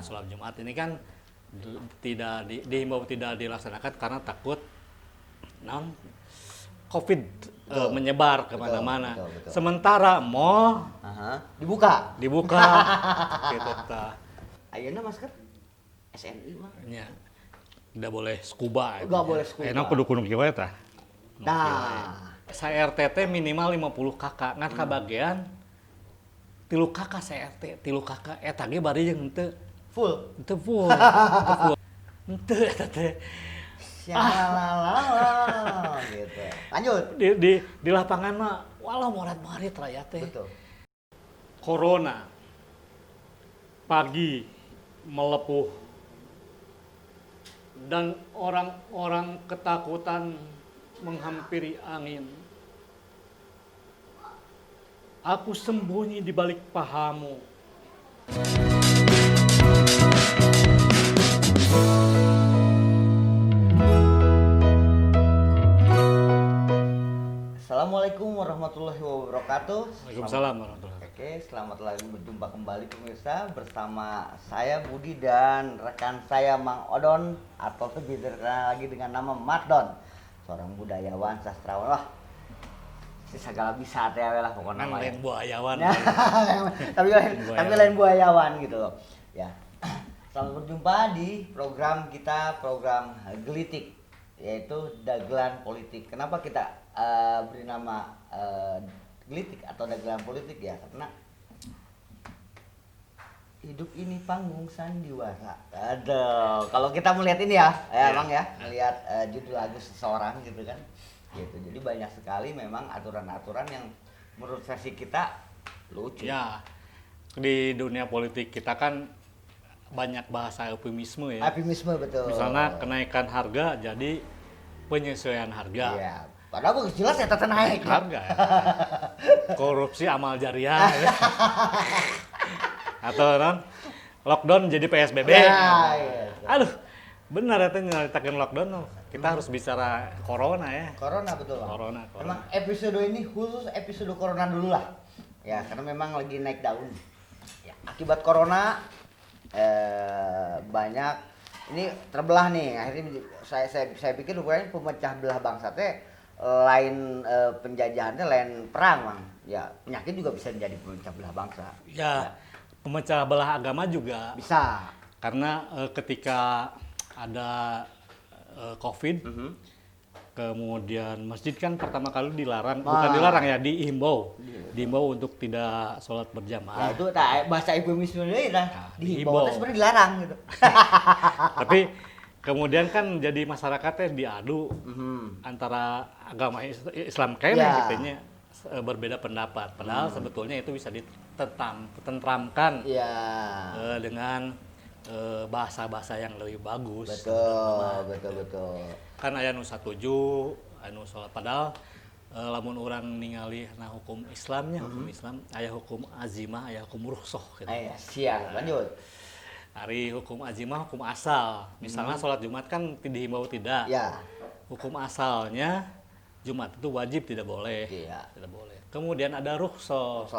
sholat Jumat ini kan dihimbau tidak dilaksanakan karena takut COVID menyebar kemana-mana. Betul. Sementara mall dibuka gitu ta. ayeuna masker SNI mah Nya tidak boleh scuba. nggak boleh scuba. Enak kudu kieu we tah. Nah, Saya RTT minimal 50 kakak ngan kabagean 3 kakak saya RT 3 kakak eta ge bari jeung henteu full full. Henteu eta teh. Syalalala gitu. Lanjut. Di lapangan mah walau morat-marit rakyat teh. Betul. Corona pagi melepuh dan orang-orang ketakutan menghampiri angin. Aku sembunyi di balik pahamu. Assalamualaikum warahmatullahi wabarakatuh. Waalaikumsalam warahmatullahi wabarakatuh. Oke, selamat lagi berjumpa kembali pemirsa bersama saya Budi dan rekan saya Mang Odon atau lebih terkenal lagi dengan nama Mardon, seorang budayawan sastrawan. Wah, si segala bisa teh lah pokoknya namanya. Lain buayawan. tapi lain buayawan gitu loh. Ya. Selamat berjumpa di program kita, program Gelitik, yaitu dagelan politik. Kenapa kita beri nama Gelitik atau dagelan politik ya? Karena hidup ini panggung sandiwara. Aduh, kalau kita melihat ini ya, Bang ya, melihat judul lagu seseorang gitu kan. Gitu. Jadi banyak sekali memang aturan-aturan yang menurut versi kita lucu. Ya, di dunia politik kita kan banyak bahasa eufemisme ya. Eufemisme betul. Misalnya kenaikan harga jadi penyesuaian harga. Iya. Padahal jelas ya tata naik harga. Ya. Korupsi amal jariah. Ya. Atau lockdown jadi PSBB. Ya, iya. Aduh, benar ya nyaritakeun lockdown. Kita harus bicara corona ya. Corona betul Bang. Corona. Memang episode ini khusus episode corona dulu lah. Ya, karena memang lagi naik daun. Ya, akibat corona banyak ini terbelah nih. Akhirnya saya pikir rupanya pemecah belah bangsa teh lain penjajahannya lain perang, Bang. Ya, penyakit juga bisa menjadi pemecah belah bangsa. Ya, pemecah belah agama juga bisa. Karena ketika ada COVID, kemudian masjid kan pertama kali dilarang, bukan dilarang ya, dihimbau untuk tidak sholat berjamaah. Nah, itu bahasa eufemisme deui tah. Dihimbau teh sebenarnya dilarang gitu. Tapi kemudian kan jadi masyarakatnya diadu antara agama Islam kayaknya katanya berbeda pendapat. Padahal sebetulnya itu bisa ditentramkan dengan bahasa-bahasa yang lebih bagus. Betul. Kan aya nu satuju, anu sholat padahal lamun orang ningali hukum Islamnya, hukum Islam aya hukum azimah, aya hukum rukhsah gitu. Siap, lanjut. Hari hukum azimah, hukum asal. Misalnya sholat Jumat kan dihimbau tidak. Ya. Hukum asalnya Jumat itu wajib tidak boleh. Iya. Tidak boleh. Kemudian ada rukhsah.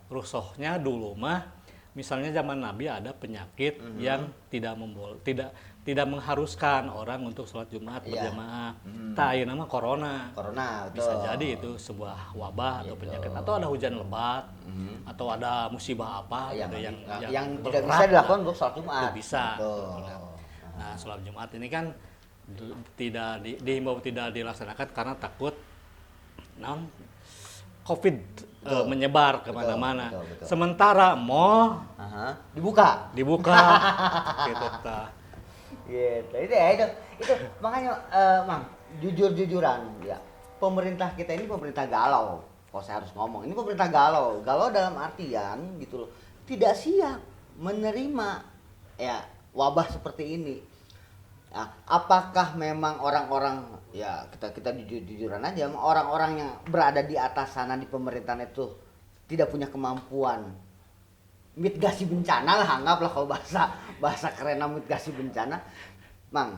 Rukhsahnya dulu mah misalnya zaman Nabi ada penyakit yang tidak mengharuskan orang untuk sholat Jumat berjamaah. Ayeuna mah corona. Corona, betul. Bisa jadi itu sebuah wabah atau penyakit, atau ada hujan lebat, atau ada musibah apa yang berat, tidak bisa dilakukan untuk sholat Jumat. Itu bisa. Betul. Nah, sholat Jumat ini kan dihimbau tidak dilaksanakan karena takut COVID menyebar kemana-mana. Betul. Sementara mall dibuka gitu ta. Gitu. Itu makanya Mang, jujur-jujuran ya. Pemerintah kita ini pemerintah galau. Kalau saya harus ngomong, ini pemerintah galau. Galau dalam artian gitu loh, tidak siap menerima ya wabah seperti ini. Nah, apakah memang orang-orang ya kita jujur-jujuran aja, orang-orang yang berada di atas sana di pemerintahan itu tidak punya kemampuan mitigasi bencana lah, anggaplah kalau bahasa kerennya mitigasi bencana. Mang,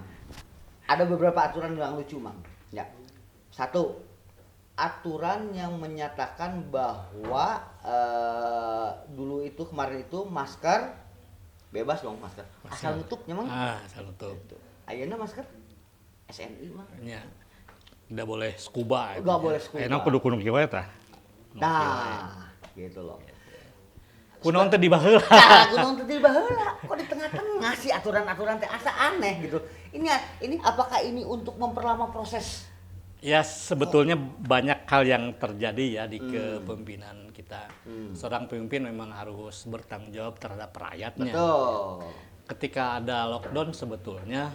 ada beberapa aturan yang lucu, Mang. Ya. Satu, aturan yang menyatakan bahwa dulu itu kemarin itu masker bebas dong masker. Asal nutup memang. Asal nutup. Ayeuna masker SNI mah. Nya. Tidak boleh scuba. Enggak boleh scuba. Enak kudu kudu kieu tah. Nah, gitu loh. Kunaon teh di baheula. Nah, kunaon teh di baheula. Kok di tengah-tengah sih aturan-aturan teh asa aneh gitu. Ini apakah ini untuk memperlama proses? Ya sebetulnya banyak hal yang terjadi ya di kepemimpinan kita. Seorang pemimpin memang harus bertanggung jawab terhadap rakyatnya. Betul. Ketika ada lockdown sebetulnya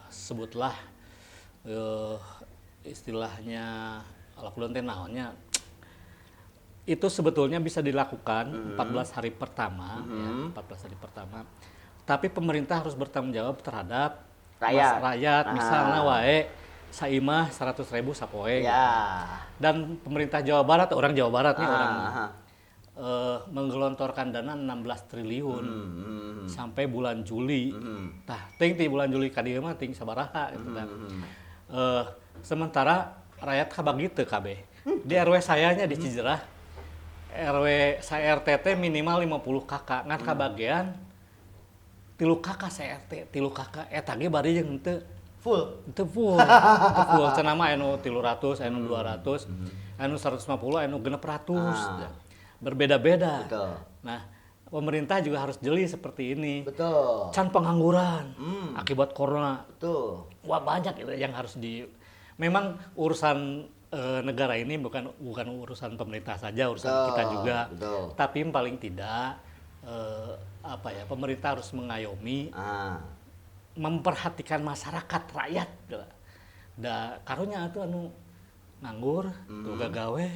sebutlah istilahnya lockdown teh naonnya itu sebetulnya bisa dilakukan 14 hari pertama ya, 14 hari pertama. Tapi pemerintah harus bertanggung jawab terhadap rakyat. Misalnya wae saimah 100.000 sapoe. Ya. Dan pemerintah Jawa Barat, orang Jawa Barat nih orang menggelontorkan dana 16 triliun sampai bulan Juli. Tah, ting di bulan Juli ka dieu mah ting sabaraha gitu tah. Sementara rakyat kabagi teu kabeh. Di RW sayanya di Cijerah RW saya RTT minimal 50 kakak ngan kabagean 3 kakak saya RT 3 kakak eta ge bari jeung henteu Full. Itu full. Itu full. Cenama anu 300, anu 200, anu 150, anu 600. Berbeda-beda. Betul. Nah, pemerintah juga harus jeli seperti ini. Betul. Can pengangguran akibat corona. Betul. Wah, banyak itu yang harus memang urusan negara ini bukan urusan pemerintah saja, urusan kita juga. Betul. Tapi paling tidak pemerintah harus mengayomi memperhatikan masyarakat rakyat da karunya atuh anu nganggur tuh gagawe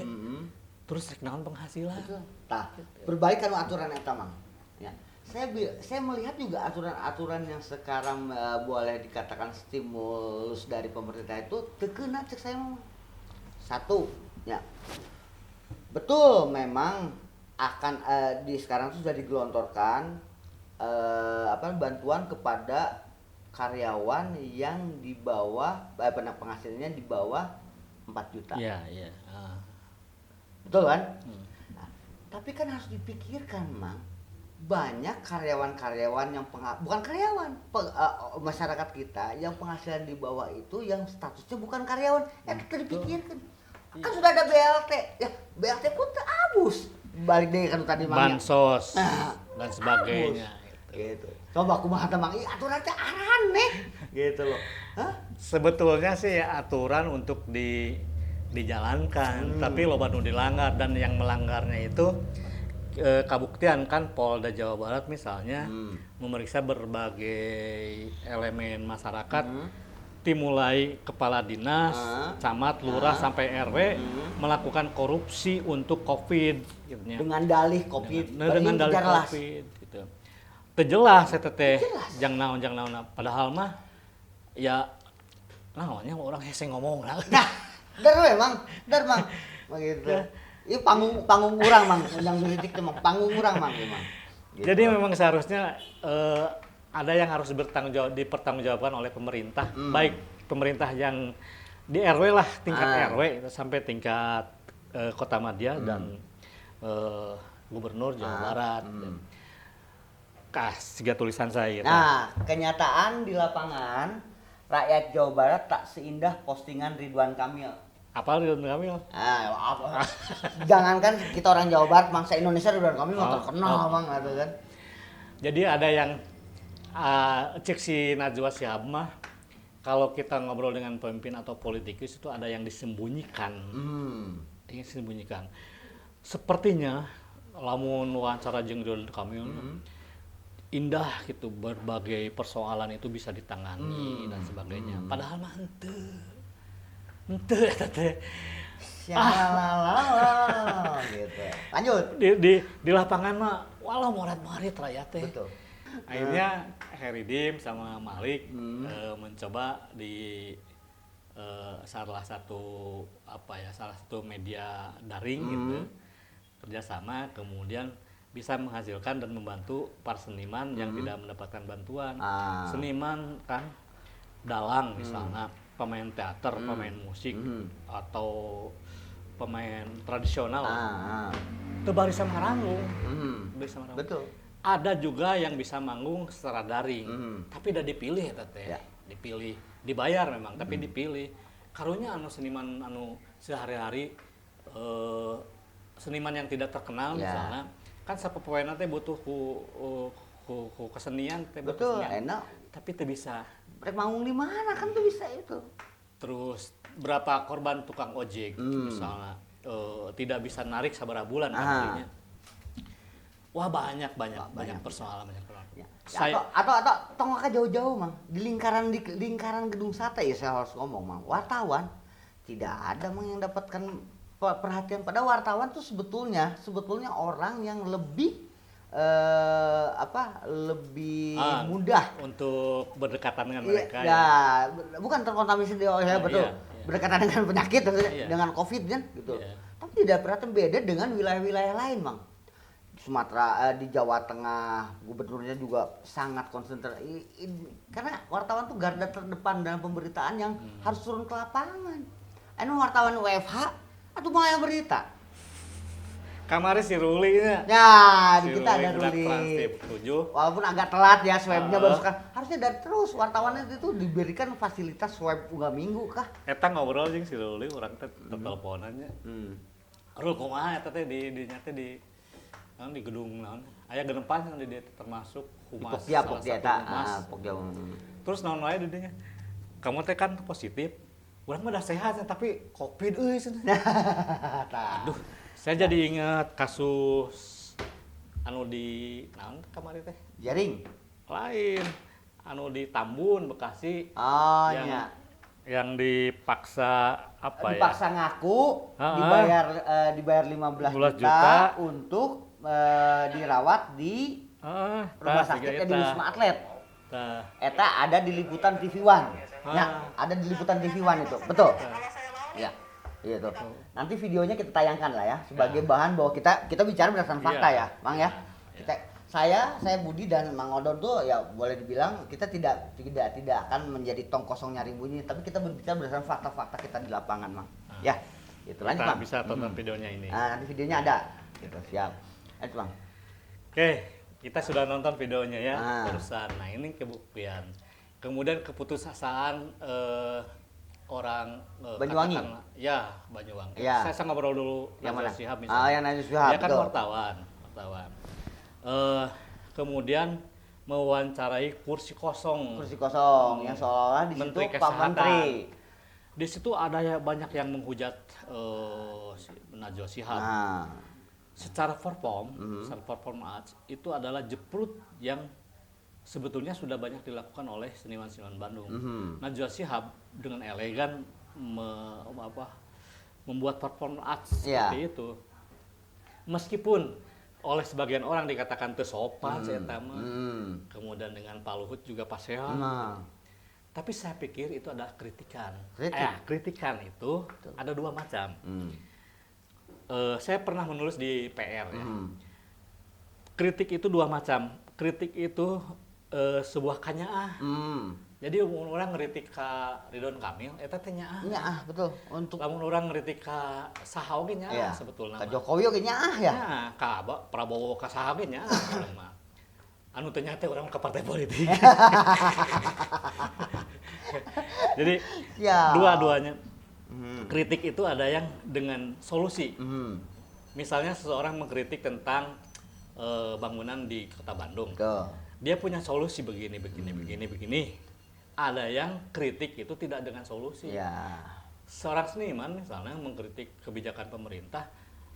terus rek naon penghasilan tah perbaikan aturan eta Mang ya saya melihat juga aturan-aturan yang sekarang boleh dikatakan stimulus dari pemerintah itu teu keuna cek saya mah satu ya betul memang akan di sekarang itu sudah digelontorkan bantuan kepada karyawan yang di bawah penghasilannya di bawah 4 juta. Iya, iya. Betul kan? Nah, tapi kan harus dipikirkan, Mang. Banyak karyawan-karyawan yang bukan karyawan, masyarakat kita yang penghasilan di bawah itu yang statusnya bukan karyawan. Kita dipikirkan. Kan sudah ada BLT. Ya, BLT pun terabus. Balik deh kan tadi Mang. Bansos dan sebagainya. Gitu. Coba kumaha teh Mang, aturan teh aneh gitu loh. Hah? Sebetulnya sih aturan untuk dijalankan, tapi loba nu dilanggar dan yang melanggarnya itu kabuktian kan Polda Jawa Barat misalnya memeriksa berbagai elemen masyarakat dimulai kepala dinas, camat, lurah sampai RW melakukan korupsi untuk Covid gitu. Dengan dalih Covid. Dengan dalih Covid gitu. Jelas eta teh jang naon padahal mah ya naonnya orang hese ngomong lah. Nah, dar Mang begitu. Ieu panggung urang Mang, yang politik teh panggung urang Mang emang. Gitu. Jadi memang seharusnya ada yang harus dipertanggungjawabkan oleh pemerintah, baik pemerintah yang di RW lah tingkat RW sampai tingkat Kota Madya dan Gubernur Jawa Barat. Siga tulisan saya. Nah, kenyataan di lapangan rakyat Jawa Barat tak seindah postingan Ridwan Kamil. Apa Ridwan Kamil? Apa? Jangankan kita orang Jawa Barat, bangsa Indonesia Ridwan Kamil terkenal Bang gitu kan. Jadi ada yang cek si Najwa Shihab mah kalau kita ngobrol dengan pemimpin atau politikus itu ada yang disembunyikan. Yang disembunyikan. Sepertinya lamun wawancara jeung Ridwan Kamil indah gitu, berbagai persoalan itu bisa ditangani dan sebagainya. Padahal mah henteu teh. Gitu. Lanjut. Di lapangan mah walau morat-marit rakyat teh. Betul. Akhirnya Heridim sama Malik mencoba di salah satu media daring gitu kerjasama, kemudian bisa menghasilkan dan membantu para seniman yang tidak mendapatkan bantuan. Seniman kan dalang misalnya, pemain teater, pemain musik atau pemain tradisional. Teu bari sama ranggung. Betul. Ada juga yang bisa manggung secara daring, tapi udah dipilih ya teh, Ya. dipilih, dibayar memang, tapi dipilih. Karunya anu seniman anu sehari-hari seniman yang tidak terkenal Ya. misalnya, kan sapopoena teh butuh ku kesenian teh Betul, kesenian, enak. tapi teu bisa. Rek manggung di mana kan tuh bisa itu. Terus berapa korban tukang ojek misalnya tidak bisa narik sabaraha bulan kan Ah. harinya. Wah banyak persoalan banyak persoalan. Ya. Saya Atau tong ka jauh-jauh mang di lingkaran gedung sate ya saya harus ngomong mang wartawan tidak ada mang yang dapatkan perhatian pada wartawan tuh sebetulnya orang yang lebih lebih mudah untuk berdekatan dengan iya, mereka ya, bukan terkontaminasi betul iya. berdekatan dengan penyakit Iya. dengan COVID kan gitu Iya. tapi tidak perhatian beda dengan wilayah-wilayah lain mang Sumatera di Jawa Tengah gubernurnya juga sangat konsentrasi karena wartawan tuh garda terdepan dalam pemberitaan yang harus turun ke lapangan. Wartawan WFH atau mau yang berita? Kamari si Ruli nya. Ya, di Si kita ada budak Ruli. Transtip 7. Walaupun agak telat ya swabnya baru sekarang. Harusnya dari terus wartawannya itu diberikan fasilitas swab unggah minggu kah? Eta ngobrol jeung si Ruli urang teh teleponannya. Rul kumaha eta teh di nya teh di naon di gedung naon. Aya genepan yang di dieu termasuk humas. Pokja salah Pokja satu eta. humas. Pokja. Terus naon wae di dieu nya. Kamu teh kan positif. Urang mah udah sehat tapi Covid euy cenah. Aduh, saya jadi ingat kasus anu di naon kamari teh? Jaring. Lain. Anu di Tambun, Bekasi. Oh yang, iya. Yang dipaksa apa Dipaksa ya? ngaku dibayar 15 15 juta juta. untuk dirawat di rumah sakit di Wisma Atlet. Tah. Eta ada di liputan TV One. Ya, ada di liputan TV One itu. Betul. Ya. Iya tuh. Nanti videonya kita tayangkan lah ya sebagai bahan bahwa kita bicara berdasarkan fakta ya, Mang ya. Saya Budi dan Mang Odon tuh ya boleh dibilang kita tidak akan menjadi tong kosong nyari bunyi, tapi kita berbicara berdasarkan fakta-fakta kita di lapangan, Mang. Ya. Itu lanjut, Kita Mang. bisa tonton videonya ini. Nah, nanti videonya ada. Gitu, siap. Lanjut, Mang. Oke, kita sudah nonton videonya ya, Ah. Nah, ini kebuktian. Kemudian keputusasaan orang Banyuwangi. katakanlah- ya, Banyuwangi. Ya. Saya ngobrol dulu Yang Najwa mana? Shihab misalnya. Yang Najwa Shihab, Dia kan betul. wartawan. Kemudian mewawancarai kursi kosong. Kursi kosong yang seolah-olah di situ Menteri Pak Kesehatan. Menteri. Di situ ada ya banyak yang menghujat si Najwa Shihab. Nah, Secara perform arts itu adalah jeprut yang sebetulnya sudah banyak dilakukan oleh seniman-seniman Bandung. Najwa Shihab dengan elegan membuat perform arts seperti itu. Meskipun oleh sebagian orang dikatakan teu sopan si eta mah. Kemudian dengan Pak Luhut juga pasehan. nah. Tapi saya pikir itu adalah kritikan. Kritik. Kritikan itu ada dua macam. Saya pernah menulis di PR ya. Kritik itu dua macam. Kritik itu sebuah kanyaah. Jadi orang ngeritik ka Ridwan Kamil, eta teh nyaah. Nyaah betul untuk Lamun orang ngeritik ka saha oge nyaah ya, sebetulna. Ka Jokowi oge nyaah ya. Nah, ka Prabowo ka saha oge nyaah urang mah. Anu teh teh urang ka partai politik. Jadi Ya. dua-duanya. Kritik itu ada yang dengan solusi. Misalnya seseorang mengkritik tentang bangunan di Kota Bandung. Tuh. Dia punya solusi begini. Ada yang kritik itu tidak dengan solusi. Ya. Seorang seniman misalnya mengkritik kebijakan pemerintah,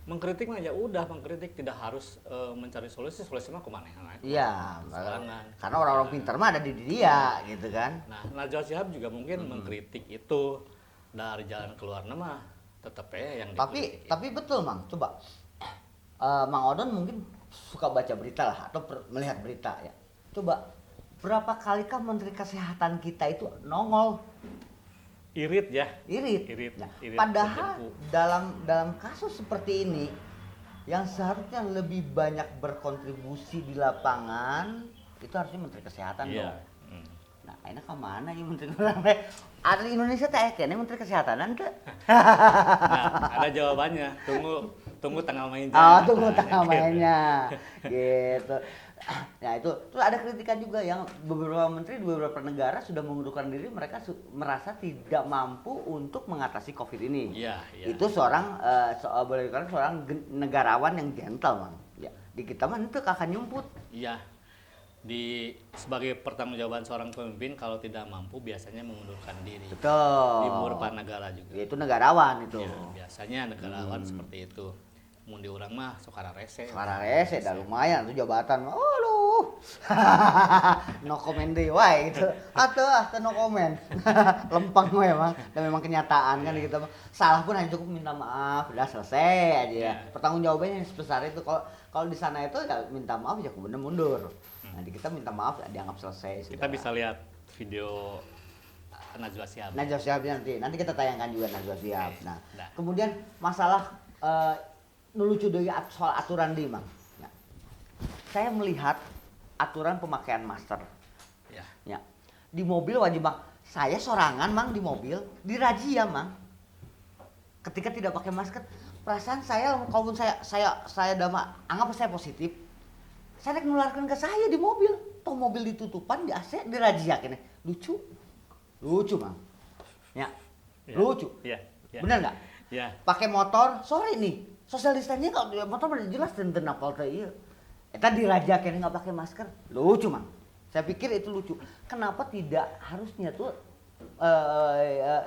mengkritik mah ya udah mengkritik, tidak harus mencari solusi mah kemana Iya, Serangan. karena orang-orang pintar mah ada di dia gitu kan. Nah, Najwa Shihab juga mungkin mengkritik itu dari jalan keluar nama tetap ya yang dikritik. Tapi betul Mang, coba Mang Odon mungkin suka baca berita lah atau melihat berita ya. Coba berapa kalikah Menteri Kesehatan kita itu nongol Irit ya. irit. Irit Padahal berdebu. dalam kasus seperti ini yang seharusnya lebih banyak berkontribusi di lapangan itu harusnya Menteri Kesehatan Iya. dong. Nah, enak kemana ya Menteri Kesehatan? Ada di Indonesia teh kayaknya Menteri Kesehatanan ke? Nah, ada jawabannya. Tunggu tanggal mainnya. Oh, tunggu tanggal mainnya. Gitu. Ya itu terus ada kritikan juga yang beberapa menteri di beberapa negara sudah mengundurkan diri, mereka merasa tidak mampu untuk mengatasi COVID ini. Iya, iya. Itu seorang boleh dikatakan seorang negarawan yang gentle, Mang. Ya, di kita mah itu akan nyumput. Iya. Sebagai pertanggungjawaban seorang pemimpin kalau tidak mampu biasanya mengundurkan diri. Betul. Di beberapa negara juga. Ya, itu negarawan itu. Ya, biasanya negarawan seperti itu. Mun di urang mah sokara rese. Sokara rese dah lumayan tuh jabatan. Oh lu. No comment deh wae gitu. Atuh no comment. Lempeng we emang. Dan memang kenyataan kan gitu. Salah pun hanya cukup minta maaf, udah selesai aja ya. Pertanggungjawabannya sebesar itu. Kalau di sana itu ya minta maaf ya kemudian mundur. Nah, di kita minta maaf dianggap selesai. Kita bisa lihat video Najwa Shihab. Najwa Shihab nanti kita tayangkan juga Najwa Shihab. Nah, Nah. kemudian masalah lucu dari soal aturan di Mang. Ya. Saya melihat aturan pemakaian masker. Ya. Ya. Di mobil wajib Mang. Saya sorangan Mang di mobil dirazia Mang. Ketika tidak pakai masker, perasaan saya kalaupun saya dama anggap saya positif. Saya nularkan ke saya di mobil. Toh mobil ditutupan di AC dirazia kene. Lucu. Lucu Mang. Ya. Ya. Lucu. Ya. Ya. Bener nggak? Ya. Pakai motor sore nih. Social distancing kalau di motor udah jelas tenten apal teh ieu. Eta diraja kene nggak pakai masker. Lucu, Mang. Saya pikir itu lucu. Kenapa tidak harusnya tuh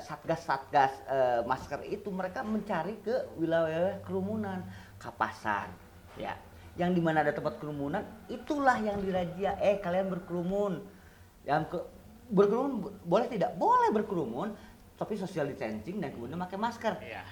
satgas-satgas masker itu mereka mencari ke wilayah kerumunan, ke pasar, ya. Yang dimana ada tempat kerumunan, itulah yang dirazia. Kalian berkerumun. Berkerumun boleh tidak? Boleh berkerumun, tapi social distancing dan kemudian pakai masker. Ya.